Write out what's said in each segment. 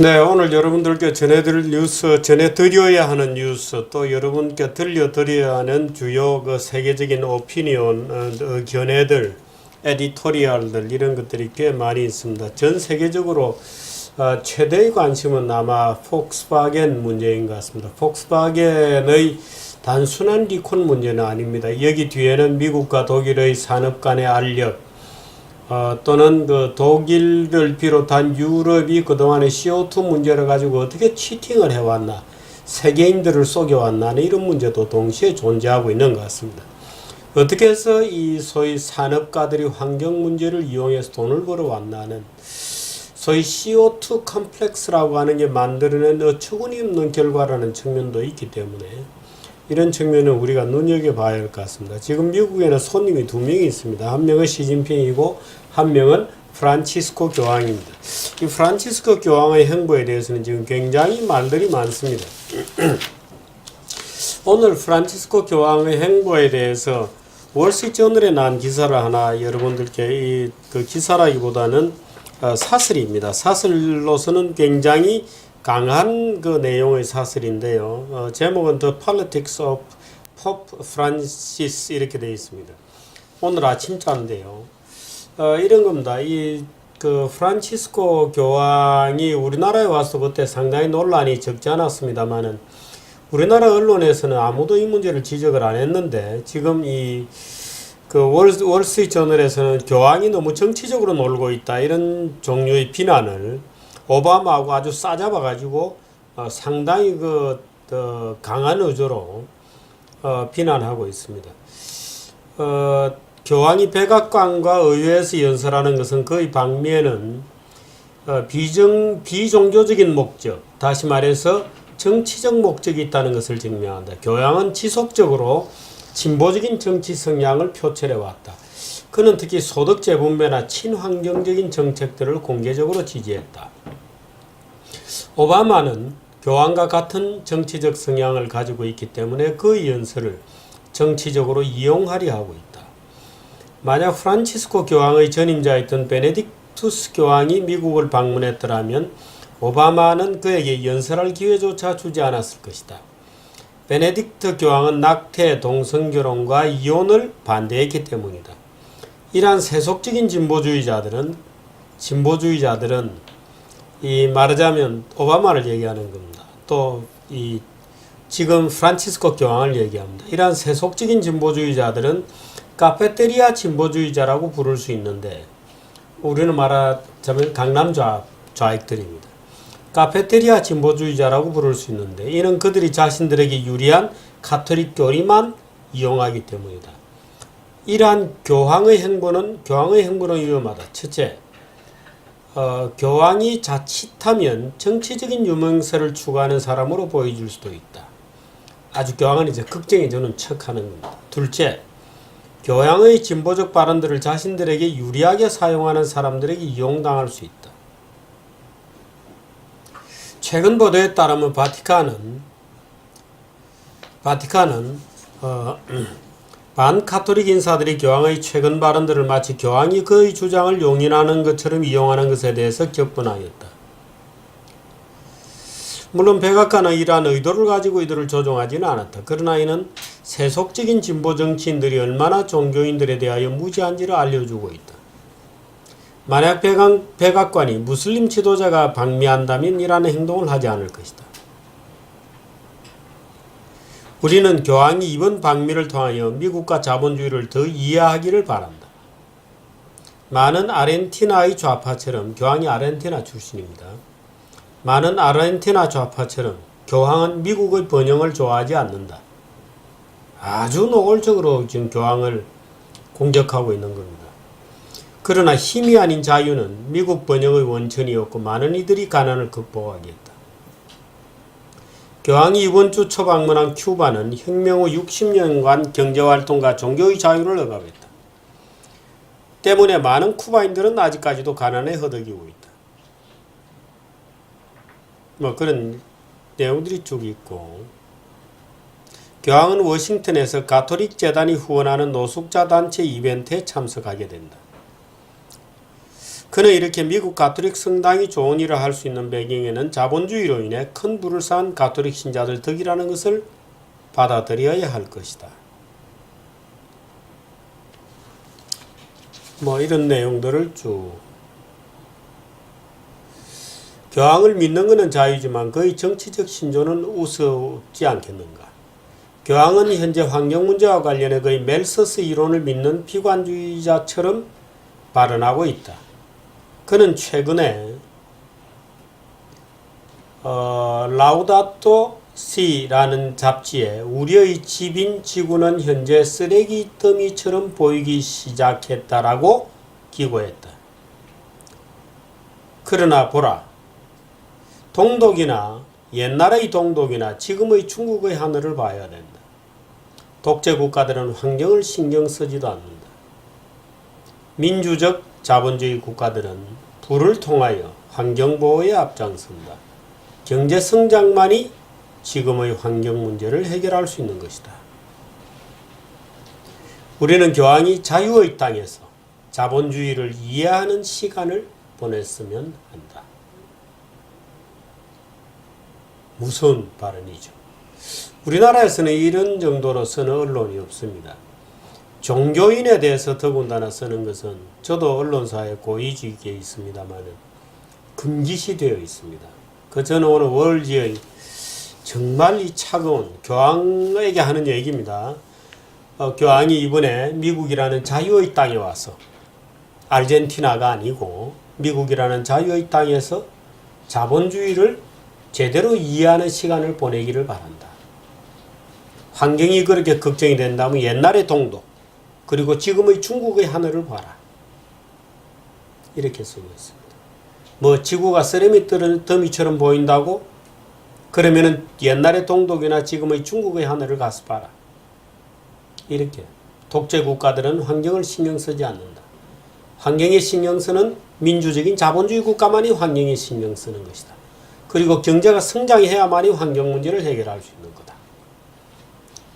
네, 오늘 여러분들께 전해드릴 뉴스, 전해드려야 하는 뉴스, 또 여러분께 들려드려야 하는 주요 세계적인 오피니언, 견해들, 에디토리얼들, 이런 것들이 꽤 많이 있습니다. 전 세계적으로 최대의 관심은 아마 폭스바겐 문제인 것 같습니다. 폭스바겐의 단순한 리콜 문제는 아닙니다. 여기 뒤에는 미국과 독일의 산업 간의 알력, 또는 독일을 비롯한 유럽이 그동안의 CO2 문제를 가지고 어떻게 치팅을 해왔나, 세계인들을 속여왔나 하는 이런 문제도 동시에 존재하고 있는 것 같습니다. 어떻게 해서 이 소위 산업가들이 환경 문제를 이용해서 돈을 벌어왔나는 소위 CO2 컴플렉스라고 하는 게 만들어낸 어처구니 없는 결과라는 측면도 있기 때문에 이런 측면은 우리가 눈여겨봐야 할 것 같습니다. 지금 미국에는 손님이 두 명이 있습니다. 한 명은 시진핑이고 한 명은 프란치스코 교황입니다. 이 프란치스코 교황의 행보에 대해서는 지금 굉장히 말들이 많습니다. 오늘 프란치스코 교황의 행보에 대해서 월스트리트저널에 난 기사를 하나 여러분들께 그 기사라기보다는 사설입니다. 사설로서는 굉장히 강한 그 내용의 사설인데요. 제목은 The Politics of Pope Francis 이렇게 되어 있습니다. 오늘 아침자인데요. 이런 겁니다. 그 프란치스코 교황이 우리나라에 와서 그때 상당히 논란이 적지 않았습니다만은 우리나라 언론에서는 아무도 이 문제를 지적을 안 했는데 지금 그 월스트리트저널에서는 교황이 너무 정치적으로 놀고 있다 이런 종류의 비난을 오바마하고 아주 싸잡아가지고 상당히 강한 의조로 비난하고 있습니다. 교황이 백악관과 의회에서 연설하는 것은 거의 방미에는 비종교적인 목적, 다시 말해서 정치적 목적이 있다는 것을 증명한다. 교황은 지속적으로 진보적인 정치 성향을 표출해왔다. 그는 특히 소득 재분배나 친환경적인 정책들을 공개적으로 지지했다. 오바마는 교황과 같은 정치적 성향을 가지고 있기 때문에 그 연설을 정치적으로 이용하려 하고 있다. 만약 프란치스코 교황의 전임자였던 베네딕투스 교황이 미국을 방문했더라면 오바마는 그에게 연설할 기회조차 주지 않았을 것이다. 베네딕트 교황은 낙태, 동성결혼과 이혼을 반대했기 때문이다. 이러한 세속적인 진보주의자들은 말하자면 오바마를 얘기하는 겁니다. 또 지금 프란치스코 교황을 얘기합니다. 이러한 세속적인 진보주의자들은 카페테리아 진보주의자라고 부를 수 있는데 우리는 말하자면 강남 좌익들입니다. 카페테리아 진보주의자라고 부를 수 있는데 이는 그들이 자신들에게 유리한 가톨릭 교리만 이용하기 때문이다. 이러한 교황의 행보는 위험하다. 첫째, 교황이 자칫하면 정치적인 유명세를 추구하는 사람으로 보여줄 수도 있다. 아주 교황은 이제 걱정이 저는 척하는 겁니다. 둘째, 교황의 진보적 발언들을 자신들에게 유리하게 사용하는 사람들에게 이용당할 수 있다. 최근 보도에 따르면 바티칸은 반카톨릭 인사들이 교황의 최근 발언들을 마치 교황이 그의 주장을 용인하는 것처럼 이용하는 것에 대해서 격분하였다. 물론 백악관은 이러한 의도를 가지고 이들을 조종하지는 않았다. 그러나 이는 세속적인 진보 정치인들이 얼마나 종교인들에 대하여 무지한지를 알려주고 있다. 만약 백악관이 무슬림 지도자가 방미한다면 이라는 행동을 하지 않을 것이다. 우리는 교황이 이번 방미를 통하여 미국과 자본주의를 더 이해하기를 바란다. 많은 아르헨티나의 좌파처럼, 교황이 아르헨티나 출신입니다. 많은 아르헨티나 좌파처럼 교황은 미국의 번영을 좋아하지 않는다. 아주 노골적으로 지금 교황을 공격하고 있는 겁니다. 그러나 힘이 아닌 자유는 미국 번영의 원천이었고 많은 이들이 가난을 극복하게 했다. 교황이 이번 주 초 방문한 큐바는 혁명 후 60년간 경제활동과 종교의 자유를 억압했다. 때문에 많은 쿠바인들은 아직까지도 가난에 허덕이고 있다. 그런 내용들이 쭉 있고, 교황은 워싱턴에서 가톨릭 재단이 후원하는 노숙자 단체 이벤트에 참석하게 된다. 그는 이렇게 미국 가톨릭 성당이 좋은 일을 할 수 있는 배경에는 자본주의로 인해 큰 부를 쌓은 가톨릭 신자들 덕이라는 것을 받아들여야 할 것이다. 뭐 이런 내용들을 쭉. 교황을 믿는 것은 자유지만 그의 정치적 신조는 우습지 않겠는가. 교황은 현재 환경 문제와 관련해 그의 멜서스 이론을 믿는 비관주의자처럼 발언하고 있다. 그는 최근에 라우다토 시라는 잡지에 우리의 집인 지구는 현재 쓰레기 더미처럼 보이기 시작했다라고 기고했다. 그러나 보라. 동독이나 옛날의 동독이나 지금의 중국의 하늘을 봐야 된다. 독재 국가들은 환경을 신경 쓰지도 않는다. 민주적 자본주의 국가들은 부를 통하여 환경보호에 앞장선다. 경제 성장만이 지금의 환경 문제를 해결할 수 있는 것이다. 우리는 교황이 자유의 땅에서 자본주의를 이해하는 시간을 보냈으면 한다. 무서운 발언이죠. 우리나라에서는 이런 정도로서는 언론이 없습니다. 종교인에 대해서 더군다나 쓰는 것은 저도 언론사에 고위직에 있습니다만 금기시되어 있습니다. 저는 오늘 월지의 정말 이 차가운 교황에게 하는 얘기입니다. 교황이 이번에 미국이라는 자유의 땅에 와서 아르헨티나가 아니고 미국이라는 자유의 땅에서 자본주의를 제대로 이해하는 시간을 보내기를 바란다. 환경이 그렇게 걱정이 된다면 옛날의 동독 그리고 지금의 중국의 하늘을 봐라. 이렇게 쓰고 있습니다. 뭐 지구가 쓰레미 더미처럼 보인다고? 그러면은 옛날의 동독이나 지금의 중국의 하늘을 가서 봐라. 이렇게 독재 국가들은 환경을 신경 쓰지 않는다. 환경에 신경 쓰는 민주적인 자본주의 국가만이 환경에 신경 쓰는 것이다. 그리고 경제가 성장해야만이 환경 문제를 해결할 수 있는 거다.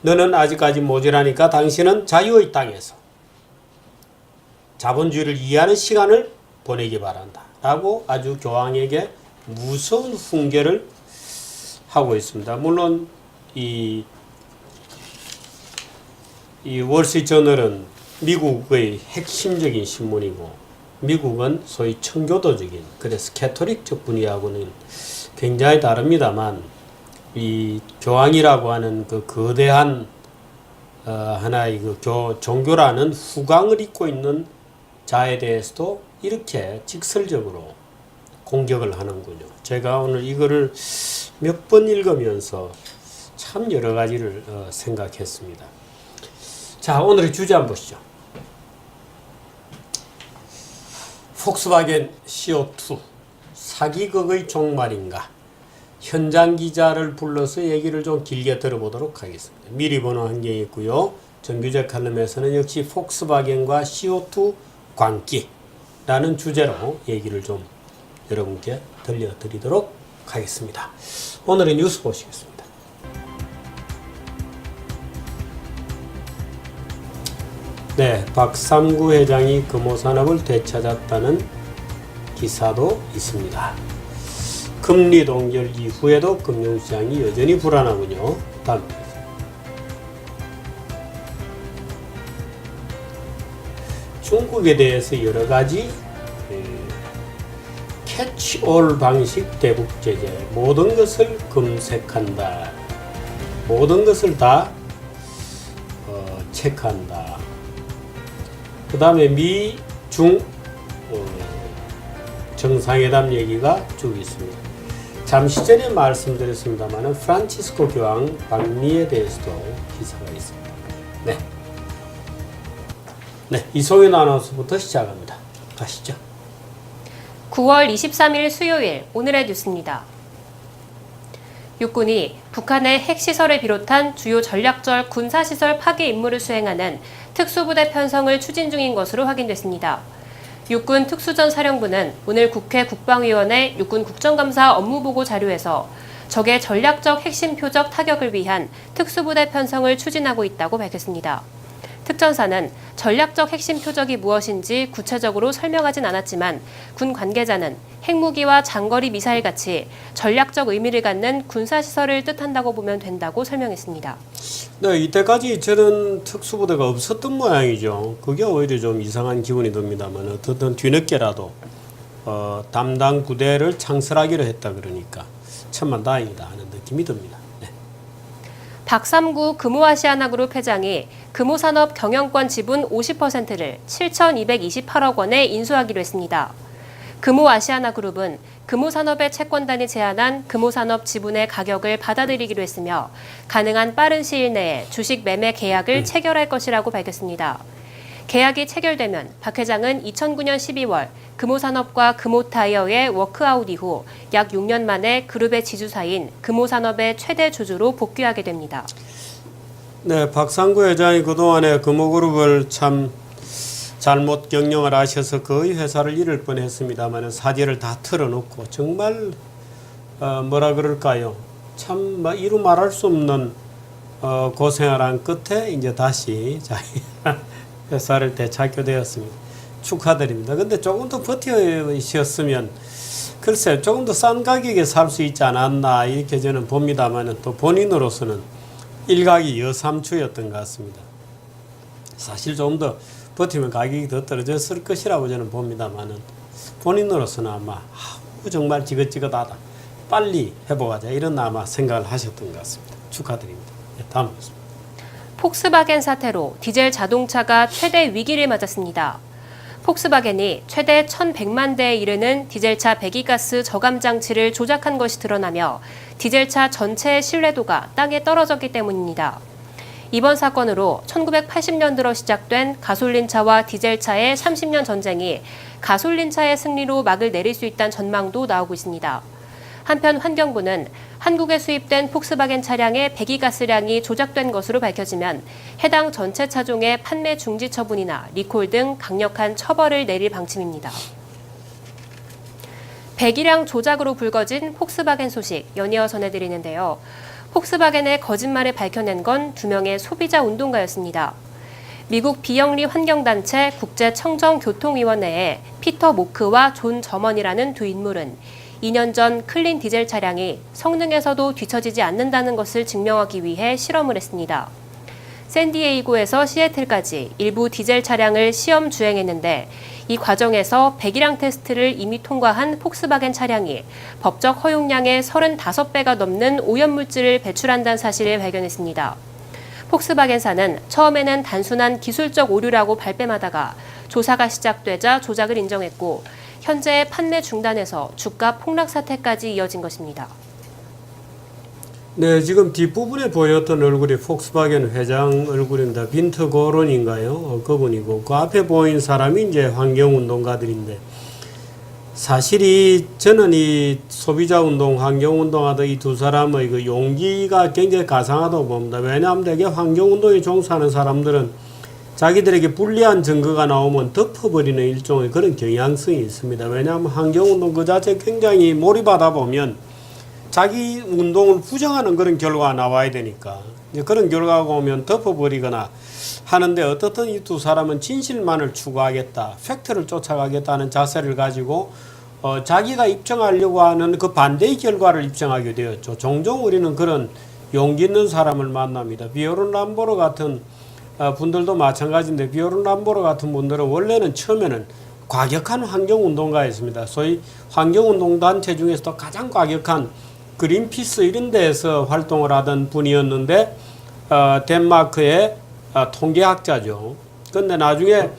너는 아직까지 모자라니까 당신은 자유의 땅에서 자본주의를 이해하는 시간을 보내기 바란다. 라고 아주 교황에게 무서운 훈계를 하고 있습니다. 물론 이 월스트리트저널은 미국의 핵심적인 신문이고 미국은 소위 청교도적인 그래서 캐토릭적 분위기하고는 굉장히 다릅니다만 이 교황이라고 하는 그 거대한 하나의 그 종교라는 후광을 입고 있는 자에 대해서도 이렇게 직설적으로 공격을 하는군요. 제가 오늘 이거를 몇 번 읽으면서 참 여러 가지를 생각했습니다. 자, 오늘의 주제 한번 보시죠. 폭스바겐 CO2 사기극의 종말인가? 현장 기자를 불러서 얘기를 좀 길게 들어보도록 하겠습니다. 미리 보는 환경이 있고요. 정규제 칼럼에서는 역시 폭스바겐과 CO2 광기라는 주제로 얘기를 좀 여러분께 들려드리도록 하겠습니다. 오늘의 뉴스 보시겠습니다. 네, 박삼구 회장이 금호산업을 되찾았다는 기사도 있습니다. 금리 동결 이후에도 금융시장이 여전히 불안하군요. 다음 중국에 대해서 여러 가지 캐치올 방식 대북 제재, 모든 것을 검색한다. 모든 것을 다 체크한다. 그 다음에 미중 정상회담 얘기가 쭉 있습니다. 잠시 전에 말씀드렸습니다만 프란치스코 교황 방미에 대해서도 기사가 있습니다. 네, 이송윤 아나운서부터 시작합니다. 가시죠. 9월 23일 수요일 오늘의 뉴스입니다. 육군이 북한의 핵시설을 비롯한 주요 전략적 군사시설 파괴 임무를 수행하는 특수부대 편성을 추진 중인 것으로 확인됐습니다. 육군 특수전사령부는 오늘 국회 국방위원회 육군 국정감사 업무보고 자료에서 적의 전략적 핵심 표적 타격을 위한 특수부대 편성을 추진하고 있다고 밝혔습니다. 특전사는 전략적 핵심 표적이 무엇인지 구체적으로 설명하진 않았지만 군 관계자는 핵무기와 장거리 미사일 같이 전략적 의미를 갖는 군사시설을 뜻한다고 보면 된다고 설명했습니다. 네, 이때까지 저런 특수부대가 없었던 모양이죠. 그게 오히려 좀 이상한 기분이 듭니다만 어떻든 뒤늦게라도 담당 부대를 창설하기로 했다 그러니까 천만다행이다 하는 느낌이 듭니다. 네. 박삼구 금호아시아나그룹 회장이 금호산업 경영권 지분 50%를 7,228억 원에 인수하기로 했습니다. 금호아시아나그룹은 금호산업의 채권단이 제안한 금호산업 지분의 가격을 받아들이기로 했으며 가능한 빠른 시일 내에 주식 매매 계약을 체결할 것이라고 밝혔습니다. 계약이 체결되면 박 회장은 2009년 12월 금호산업과 금호타이어의 워크아웃 이후 약 6년 만에 그룹의 지주사인 금호산업의 최대 주주로 복귀하게 됩니다. 네, 박상구 회장이 그동안에 금호그룹을 참 잘못 경영을 하셔서 거의 회사를 잃을 뻔했습니다만 사재를 다 털어놓고 정말 뭐라 그럴까요? 참 이루 말할 수 없는 고생을 한 끝에 이제 다시 자기 회사를 되찾게 되었습니다. 축하드립니다. 근데 조금 더 버티셨으면 글쎄 조금 더 싼 가격에 살 수 있지 않았나 이렇게 저는 봅니다만 또 본인으로서는 일각이 여삼추였던 것 같습니다. 사실 좀 더 버티면 가격이 더 떨어졌을 것이라고 저는 봅니다만 본인으로서는 아마 정말 지긋지긋하다. 빨리 회복하자 이런 아마 생각을 하셨던 것 같습니다. 축하드립니다. 네, 다음 보겠습니다. 폭스바겐 사태로 디젤 자동차가 최대 위기를 맞았습니다. 폭스바겐이 최대 1,100만 대에 이르는 디젤차 배기가스 저감 장치를 조작한 것이 드러나며 디젤차 전체의 신뢰도가 땅에 떨어졌기 때문입니다. 이번 사건으로 1980년대로 시작된 가솔린차와 디젤차의 30년 전쟁이 가솔린차의 승리로 막을 내릴 수 있다는 전망도 나오고 있습니다. 한편 환경부는 한국에 수입된 폭스바겐 차량의 배기가스량이 조작된 것으로 밝혀지면 해당 전체 차종의 판매 중지 처분이나 리콜 등 강력한 처벌을 내릴 방침입니다. 배기량 조작으로 불거진 폭스바겐 소식 연이어 전해드리는데요. 폭스바겐의 거짓말을 밝혀낸 건 2명의 소비자 운동가였습니다. 미국 비영리 환경단체 국제청정교통위원회의 피터 모크와 존 저먼이라는 두 인물은 2년 전 클린 디젤 차량이 성능에서도 뒤처지지 않는다는 것을 증명하기 위해 실험을 했습니다. 샌디에이고에서 시애틀까지 일부 디젤 차량을 시험 주행했는데 이 과정에서 배기량 테스트를 이미 통과한 폭스바겐 차량이 법적 허용량의 35배가 넘는 오염물질을 배출한다는 사실을 발견했습니다. 폭스바겐사는 처음에는 단순한 기술적 오류라고 발뺌하다가 조사가 시작되자 조작을 인정했고 현재 판매 중단에서 주가 폭락 사태까지 이어진 것입니다. 네, 지금 뒷부분에 보였던 얼굴이 폭스바겐 회장 얼굴입니다. 빈트 고론인가요? 그분이고 그 앞에 보인 사람이 이제 환경운동가들인데 사실이 저는 이 소비자운동, 환경운동하던 이 두 사람의 그 용기가 굉장히 가상하다고 봅니다. 왜냐하면 되게 환경운동에 종사하는 사람들은 자기들에게 불리한 증거가 나오면 덮어버리는 일종의 그런 경향성이 있습니다. 왜냐하면 환경운동 그 자체 굉장히 몰입하다 보면 자기 운동을 부정하는 그런 결과가 나와야 되니까 이제 그런 결과가 오면 덮어버리거나 하는데 어떻든 이 두 사람은 진실만을 추구하겠다, 팩트를 쫓아가겠다는 자세를 가지고 자기가 입증하려고 하는 그 반대의 결과를 입증하게 되었죠. 종종 우리는 그런 용기 있는 사람을 만납니다. 비오른 람보로 같은 분들도 마찬가지인데 비오른 람보로 같은 분들은 원래는 처음에는 과격한 환경운동가였습니다. 소위 환경운동단체 중에서도 가장 과격한 그린피스 이런 데에서 활동을 하던 분이었는데 덴마크의 통계학자죠. 근데 나중에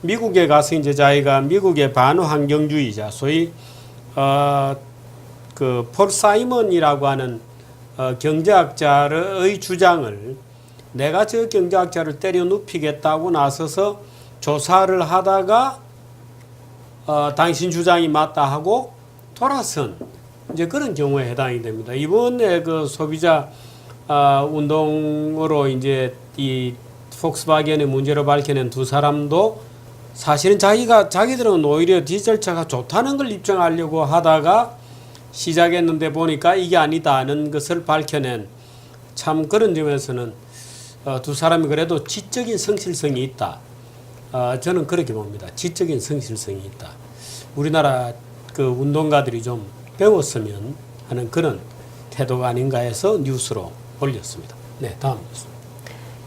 미국에 가서 이제 자기가 미국의 반환경주의자 소위 그 폴 사이먼이라고 하는 경제학자의 주장을 내가 저 경제학자를 때려 눕히겠다고 나서서 조사를 하다가 당신 주장이 맞다 하고 돌아선 이제 그런 경우에 해당이 됩니다. 이번에 그 소비자 운동으로 이제 이 폭스바겐의 문제를 밝혀낸 두 사람도 사실은 자기들은 오히려 디젤차가 좋다는 걸 입증하려고 하다가 시작했는데 보니까 이게 아니다는 것을 밝혀낸 참 그런 점에서는 두 사람이 그래도 지적인 성실성이 있다. 저는 그렇게 봅니다. 지적인 성실성이 있다. 우리나라 그 운동가들이 좀 배웠으면 하는 그런 태도가 아닌가 해서 뉴스로 올렸습니다. 네, 다음 뉴스.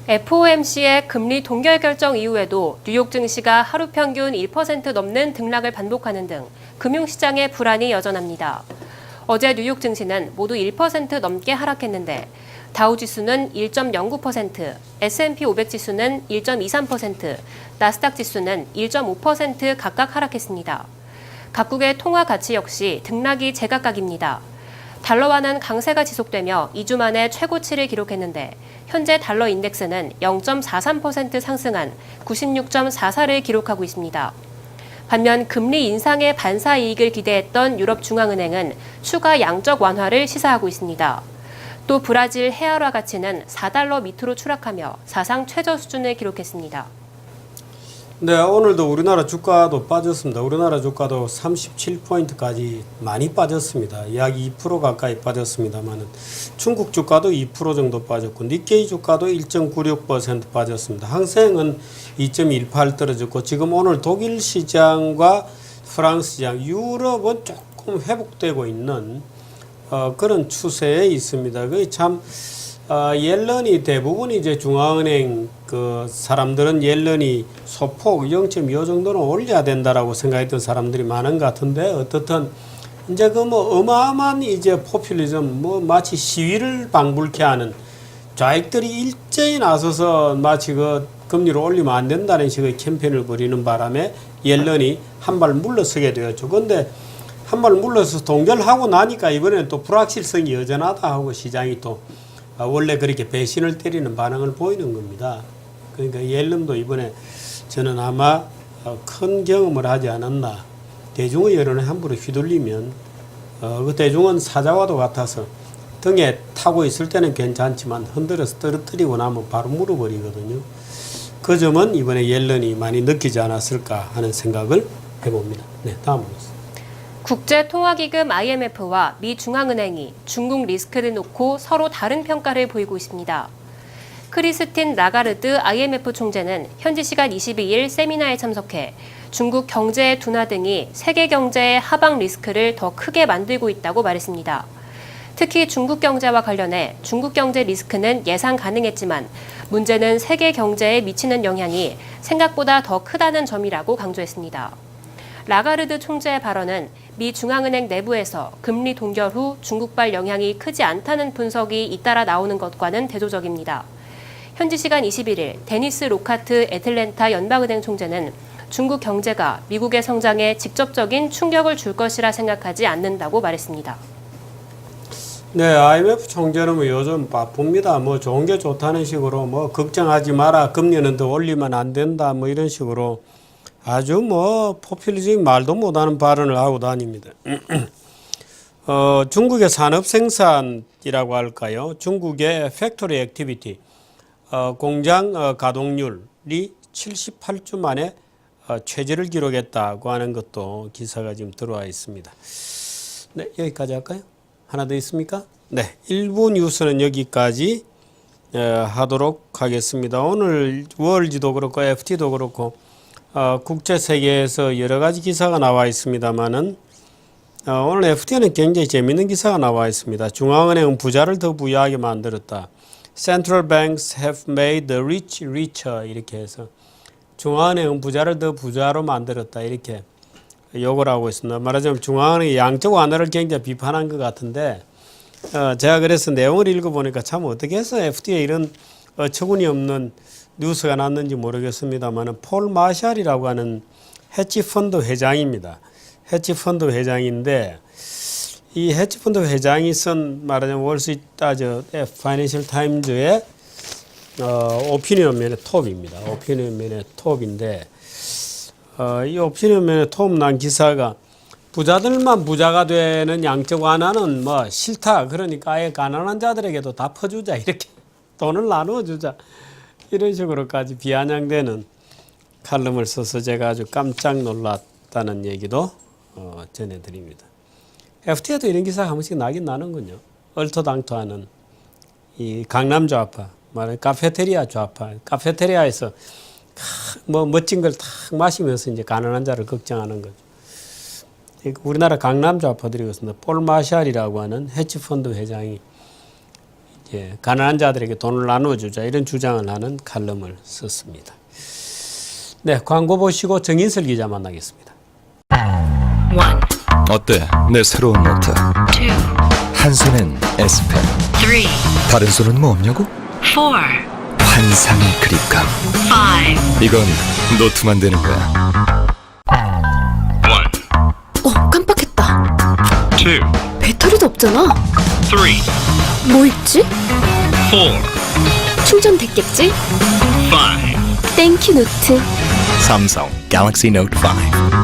FOMC의 금리 동결 결정 이후에도 뉴욕 증시가 하루 평균 1% 넘는 등락을 반복하는 등 금융시장의 불안이 여전합니다. 어제 뉴욕 증시는 모두 1% 넘게 하락했는데 다우지수는 1.09%, S&P 500 지수는 1.23%, 나스닥 지수는 1.5% 각각 하락했습니다. 각국의 통화 가치 역시 등락이 제각각입니다. 달러화는 강세가 지속되며 2주 만에 최고치를 기록했는데 현재 달러 인덱스는 0.43% 상승한 96.44를 기록하고 있습니다. 반면 금리 인상의 반사 이익을 기대했던 유럽중앙은행은 추가 양적 완화를 시사하고 있습니다. 또 브라질 헤아라 가치는 4달러 밑으로 추락하며 사상 최저 수준을 기록했습니다. 네, 오늘도 우리나라 주가도 빠졌습니다. 우리나라 주가도 37포인트까지 많이 빠졌습니다. 약 2% 가까이 빠졌습니다만 중국 주가도 2% 정도 빠졌고 니케이 주가도 1.96% 빠졌습니다. 항생은 2.18 떨어졌고 지금 오늘 독일 시장과 프랑스 시장, 유럽은 조금 회복되고 있는 그런 추세에 있습니다. 그 참 옐런이 대부분 이제 중앙은행 그 사람들은 옐런이 소폭 0.25 정도는 올려야 된다라고 생각했던 사람들이 많은 것 같은데 어떻든 이제 그 뭐 어마어마한 이제 포퓰리즘 뭐 마치 시위를 방불케 하는 좌익들이 일제히 나서서 마치 그 금리를 올리면 안 된다는 식의 캠페인을 벌이는 바람에 옐런이 한 발 물러서게 되었죠. 그런데 한 발 물러서 동결하고 나니까 이번에는 또 불확실성이 여전하다 하고 시장이 또 원래 그렇게 배신을 때리는 반응을 보이는 겁니다. 그러니까 옐런도 이번에 저는 아마 큰 경험을 하지 않았나. 대중의 여론에 함부로 휘둘리면 그 대중은 사자와도 같아서 등에 타고 있을 때는 괜찮지만 흔들어서 떨어뜨리고 나면 바로 물어버리거든요. 그 점은 이번에 옐런이 많이 느끼지 않았을까 하는 생각을 해봅니다. 네, 다음 뉴스. 국제통화기금 IMF와 미 중앙은행이 중국 리스크를 놓고 서로 다른 평가를 보이고 있습니다. 크리스틴 라가르드 IMF 총재는 현지 시간 22일 세미나에 참석해 중국 경제의 둔화 등이 세계 경제의 하방 리스크를 더 크게 만들고 있다고 말했습니다. 특히 중국 경제와 관련해 중국 경제 리스크는 예상 가능했지만 문제는 세계 경제에 미치는 영향이 생각보다 더 크다는 점이라고 강조했습니다. 라가르드 총재의 발언은 미 중앙은행 내부에서 금리 동결 후 중국발 영향이 크지 않다는 분석이 잇따라 나오는 것과는 대조적입니다. 현지 시간 21일 데니스 로카트 애틀랜타 연방은행 총재는 중국 경제가 미국의 성장에 직접적인 충격을 줄 것이라 생각하지 않는다고 말했습니다. 네, IMF 총재는 뭐 요즘 바쁩니다. 뭐 좋은 게 좋다는 식으로 뭐 걱정하지 마라, 금리는 더 올리면 안 된다, 뭐 이런 식으로 아주 뭐 포퓰리즘 말도 못하는 발언을 하고 다닙니다. 중국의 산업 생산이라고 할까요? 중국의 팩토리 액티비티, 공장 가동률이 78주 만에 최저를 기록했다고 하는 것도 기사가 지금 들어와 있습니다. 네, 여기까지 할까요? 하나 더 있습니까? 네, 1부 뉴스는 여기까지 하도록 하겠습니다. 오늘 월지도 그렇고 FT도 그렇고 국제 세계에서 여러 가지 기사가 나와 있습니다만은 오늘 FT는 굉장히 재미있는 기사가 나와 있습니다. 중앙은행은 부자를 더 부유하게 만들었다. Central banks have made the rich richer 이렇게 해서 중앙은행은 부자를 더 부자로 만들었다 이렇게 욕을 하고 있습니다. 말하자면 중앙은행이 양적 완화를 굉장히 비판한 것 같은데 제가 그래서 내용을 읽어보니까 참 어떻게 해서 FT에 이런 어처구니 없는 뉴스가 났는지 모르겠습니다만 폴 마샬이라고 하는 헤지펀드 회장입니다. 헤지펀드 회장인데 이 헤지펀드 회장이 쓴 말하자면 월스트리트 파이낸셜 타임즈의 오피니언맨의 톱입니다. 오피니언맨의 톱인데 이 오피니언맨의 톱 난 기사가 부자들만 부자가 되는 양적 완화는 뭐 싫다. 그러니까 아예 가난한 자들에게도 다 퍼주자. 이렇게 돈을 나누어 주자. 이런 식으로까지 비아냥되는 칼럼을 써서 제가 아주 깜짝 놀랐다는 얘기도 전해드립니다. FT에도 이런 기사가 한 번씩 나긴 나는군요. 얼토당토하는 이 강남좌파, 말하는 카페테리아 좌파. 카페테리아에서 뭐 멋진 걸 탁 마시면서 이제 가난한 자를 걱정하는 거죠. 우리나라 강남 좌파들이 그렇습니다. 폴 마샬이라고 하는 헤지펀드 회장이 이제 가난한 자들에게 돈을 나눠주자 이런 주장을 하는 칼럼을 썼습니다. 네, 광고 보시고 정인슬 기자 만나겠습니다. 어때? 내 새로운 노트. 한 손엔 S펜, 다른 손은 뭐 없냐고? 환상의 그립감. 이건 노트만 되는 거야. 깜빡했다. 배터리도 없잖아. 뭐 있지? 충전됐겠지? 땡큐 노트. 삼성 Galaxy Note 5.